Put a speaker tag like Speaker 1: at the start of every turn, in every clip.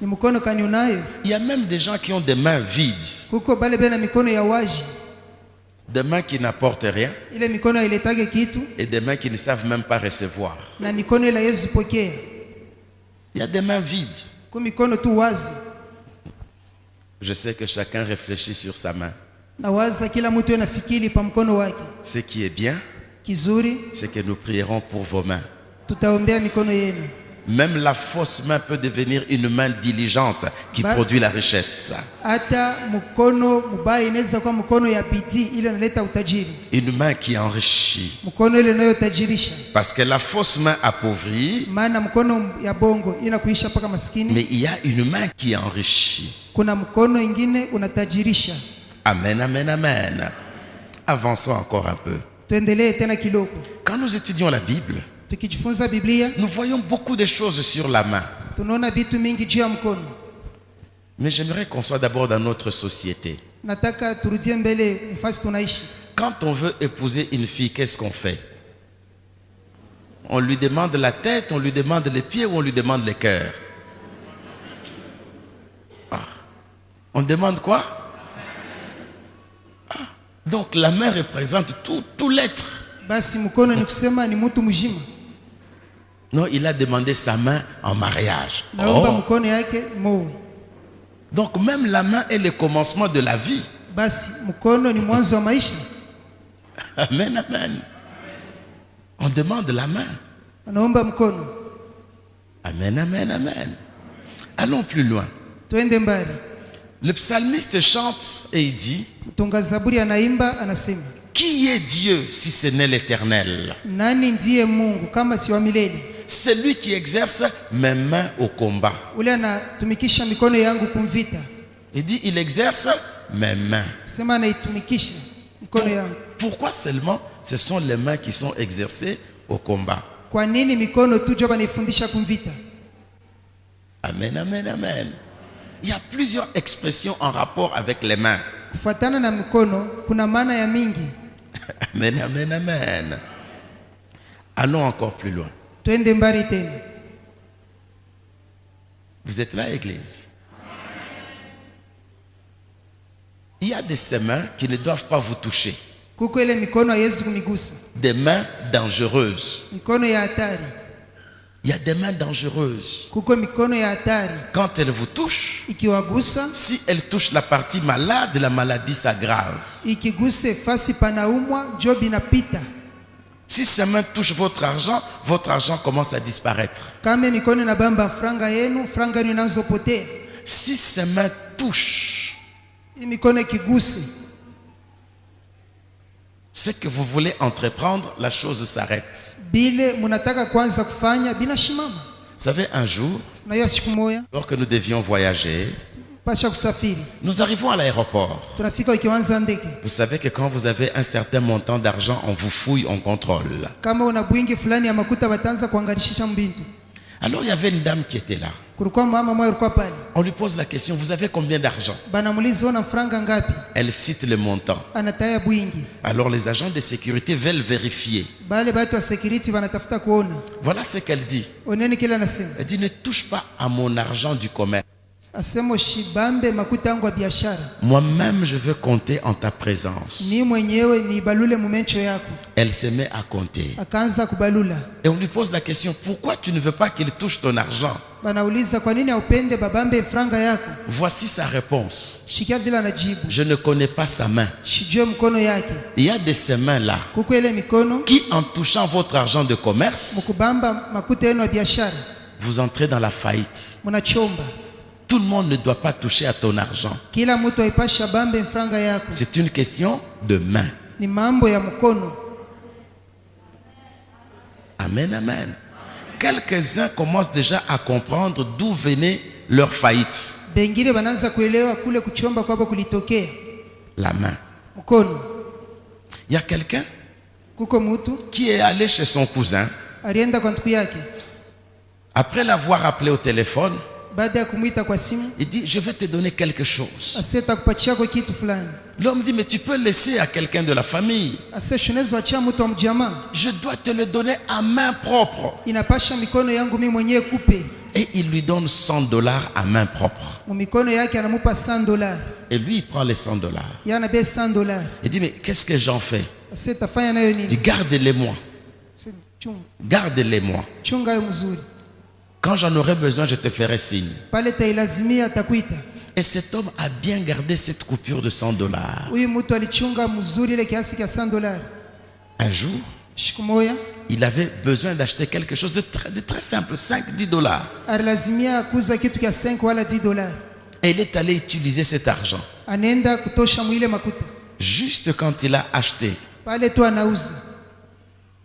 Speaker 1: Ni mkono kani unayo?
Speaker 2: Il y a même des gens qui ont des mains vides.
Speaker 1: Kuko bale bena mikono ya waji.
Speaker 2: Des mains qui n'apportent rien.
Speaker 1: Ile mikono iletage kitu.
Speaker 2: Et des mains qui ne savent même pas recevoir.
Speaker 1: Na mikono ila Yesu pokea.
Speaker 2: Il y a des mains vides.
Speaker 1: Kwa mikono tu wazi.
Speaker 2: Je sais que chacun réfléchit sur sa main.
Speaker 1: Na waza kila mtu anafikiri pa mkono wake.
Speaker 2: Ce qui est bien,
Speaker 1: Kizuri,
Speaker 2: c'est que nous prierons pour vos mains.
Speaker 1: tutaombea mikono yenu.
Speaker 2: Même la fausse main peut devenir une main diligente qui produit la richesse.
Speaker 1: Hata mkono mubaya inaweza kuwa mkono ya bidii ile inaleta utajiri.
Speaker 2: Une main qui enrichit.
Speaker 1: Mkono ile inayotajirisha.
Speaker 2: Parce que la fausse main appauvrit.
Speaker 1: Maana mkono ya bongo inakuisha paka maskini.
Speaker 2: Mais il y a une main qui enrichit.
Speaker 1: Kuna mkono ingine unatajirisha.
Speaker 2: Amen, amen, amen. Avançons encore un peu.
Speaker 1: Tuendelee tena kidogo.
Speaker 2: Quand nous étudions la Bible,
Speaker 1: Tukijifunza Biblia,
Speaker 2: nous voyons beaucoup de choses sur la main.
Speaker 1: tunaona vitu mingi juu ya mkono.
Speaker 2: Mais j'aimerais qu'on soit d'abord dans notre société.
Speaker 1: Nataka turudie mbele mfasi tunaishi.
Speaker 2: Quand on veut épouser une fille, qu'est-ce qu'on fait? On lui demande la tête, on lui demande les pieds ou on lui demande les cœurs? Ah. On demande quoi? Ah. Donc la main représente tout l'être.
Speaker 1: Basi mkono ni kusema ni mtu mzima.
Speaker 2: Non, il a demandé sa main en mariage.
Speaker 1: Naomba mkono yake moe.
Speaker 2: Donc même la main est le commencement de la vie.
Speaker 1: Basi mkono ni mwanzo wa maisha.
Speaker 2: Amen, amen. On demande la main.
Speaker 1: Naomba mkono.
Speaker 2: Amen, amen, amen. Allons plus loin.
Speaker 1: Tuende mbali.
Speaker 2: Le psalmiste chante et il dit:
Speaker 1: Mtunga Zaburi anaimba anasema,
Speaker 2: qui est Dieu si ce n'est l'Éternel?
Speaker 1: nani ndiye Mungu kama si wa milele?
Speaker 2: C'est lui qui exerce mes mains au combat.
Speaker 1: Ule anatumikisha mikono yangu kumvita.
Speaker 2: Il dit: il exerce mes mains.
Speaker 1: Sema anaitumikisha mikono yangu.
Speaker 2: Pourquoi seulement ce sont les mains qui sont exercées au combat?
Speaker 1: Kwa nini mikono tu ndio banifundisha kumvita?
Speaker 2: Amen, amen, amen. Il y a plusieurs expressions en rapport avec les mains.
Speaker 1: Kufuatana na mikono kuna maana ya mingi.
Speaker 2: Amen, amen, amen. Allons encore plus loin.
Speaker 1: Tuende mbali tena.
Speaker 2: Vous êtes là, Église? Il y a de ces mains qui ne doivent pas vous toucher.
Speaker 1: Kuko ile mikono haiwezi kumigusa.
Speaker 2: Des mains dangereuses.
Speaker 1: Mikono ya hatari.
Speaker 2: Il y a des mains dangereuses.
Speaker 1: Kuko mikono ya hatari.
Speaker 2: Quand elles vous touchent,
Speaker 1: Ikiwagusa,
Speaker 2: si elles touchent la partie malade, la maladie s'aggrave.
Speaker 1: ikiguse fasi panaumwa, job inapita.
Speaker 2: Si ces mains touchent votre argent commence à disparaître.
Speaker 1: Kama mikono na bamba franga yenu, franga yenu inazopotea.
Speaker 2: Si ces mains touchent,
Speaker 1: Mikono ikiguse,
Speaker 2: c'est que vous voulez entreprendre, la chose s'arrête.
Speaker 1: bile munataka kwanza kufanya bina shimama.
Speaker 2: Vous savez, un jour,
Speaker 1: Na hiyo siku moja
Speaker 2: alors que nous devions voyager,
Speaker 1: pasha kusafiri.
Speaker 2: nous arrivons à l'aéroport.
Speaker 1: Tunafika ikianza ndege.
Speaker 2: Vous savez que quand vous avez un certain montant d'argent, on vous fouille, on contrôle.
Speaker 1: Kama una bwingi fulani ya makuta batanza kuangarishisha mbintu.
Speaker 2: Alors il y avait une dame qui était là.
Speaker 1: Kulikuwa mama mmoja alikuwa pale.
Speaker 2: On lui pose la question: vous avez combien d'argent?
Speaker 1: Banamuuliza una franga ngapi?
Speaker 2: Elle cite le montant.
Speaker 1: Anataya bwingi.
Speaker 2: Alors les agents de sécurité veulent vérifier.
Speaker 1: Bale batu wa security banatafuta kuona.
Speaker 2: Voilà ce qu'elle dit.
Speaker 1: Oneni kile anasema.
Speaker 2: Elle dit: ne touche pas à mon argent du commerce.
Speaker 1: Asemo shibambe makuta yangu ya biashara.
Speaker 2: Moi-même, je veux compter en ta présence.
Speaker 1: Ni mwenyewe ni balule mumencho yako.
Speaker 2: Elle se met à compter.
Speaker 1: Akaanza kubalula.
Speaker 2: Et on lui pose la question: pourquoi tu ne veux pas qu'il touche ton argent?
Speaker 1: Banauliza kwa nini haupende babambe franga yako?
Speaker 2: Voici sa réponse:
Speaker 1: Shikia vile anajibu.
Speaker 2: je ne connais pas sa main.
Speaker 1: Shijue mkono yake.
Speaker 2: Il y a de ces mains-là
Speaker 1: Kuko ile mikono
Speaker 2: qui, en touchant votre argent de commerce,
Speaker 1: mukubamba makuta yenu ya biashara.
Speaker 2: vous entrez dans la faillite.
Speaker 1: Munachomba.
Speaker 2: Tout le monde ne doit pas toucher à ton argent.
Speaker 1: Kila mtu aipasha bambe franga yako.
Speaker 2: C'est une question de main.
Speaker 1: Ni mambo ya mkono.
Speaker 2: Amen, amen. Quelques-uns commencent déjà à comprendre d'où venait leur faillite.
Speaker 1: Bengine bananza kuelewa kule kuchomba kwabo kulitokea.
Speaker 2: La main.
Speaker 1: Mkono.
Speaker 2: Il y a quelqu'un
Speaker 1: Kuko mtu
Speaker 2: qui est allé chez son cousin.
Speaker 1: alienda kwa ndugu yake.
Speaker 2: Après l'avoir appelé au téléphone,
Speaker 1: Baada ya kumuita kwa simu,
Speaker 2: il dit: je vais te donner quelque chose.
Speaker 1: aseta kupatia kwa kitu fulani.
Speaker 2: L'homme dit: mais tu peux laisser à quelqu'un de la famille.
Speaker 1: Ase shunezi wachia mtu wa mjamaa.
Speaker 2: Je dois te le donner à main propre.
Speaker 1: Inapasha mikono yangu mimi mwenyewe kupe.
Speaker 2: Et il lui donne $100 à main propre.
Speaker 1: mumikono yake anamupa $100.
Speaker 2: Et lui, il prend les $100.
Speaker 1: Yeye anabeba $100.
Speaker 2: Il dit, mais qu'est-ce que j'en fais?
Speaker 1: Sasa tafanya nayo
Speaker 2: Il
Speaker 1: nini?
Speaker 2: dit, gardez-les-moi. Gardez-les-moi.
Speaker 1: Chunga yo mzuri.
Speaker 2: Quand j'en aurai besoin, je te ferai signe.
Speaker 1: Pale tailazimia atakuita.
Speaker 2: Et cet homme a bien gardé cette coupure de $100.
Speaker 1: Huyu mtu alichunga mzuri ile kiasi cha $100.
Speaker 2: Un jour,
Speaker 1: Siku moja
Speaker 2: il avait besoin d'acheter quelque chose de très simple, $5-10.
Speaker 1: alilazimia kuuza kitu cha 5 wala $10.
Speaker 2: Et il est allé utiliser cet argent.
Speaker 1: Anaenda kutosha mwile makuta.
Speaker 2: Juste quand il a acheté,
Speaker 1: Pale tu anauza.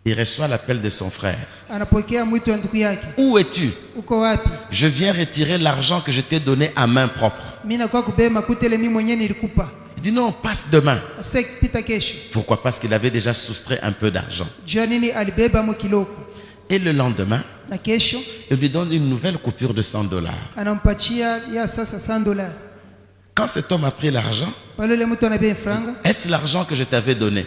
Speaker 2: il reçoit l'appel de son frère.
Speaker 1: Anapokea mwito wa ndugu yake.
Speaker 2: Où es-tu?
Speaker 1: Uko wapi?
Speaker 2: Je viens retirer l'argent que je t'ai donné à main propre.
Speaker 1: Mimi nakuwa kubeba makuta ile mimi mwenyewe nilikupa.
Speaker 2: Il dit non, passe demain.
Speaker 1: Sasa pita kesho.
Speaker 2: Pourquoi? Parce qu'il avait déjà soustrait un peu d'argent.
Speaker 1: Jua nini alibeba mo kiloko.
Speaker 2: Et le lendemain,
Speaker 1: Na kesho
Speaker 2: il lui donne une nouvelle coupure de $100.
Speaker 1: anampatia ya sasa $100.
Speaker 2: Quand cet homme a pris l'argent,
Speaker 1: Pale ile mtu anabeba franga.
Speaker 2: est-ce l'argent que je t'avais donné?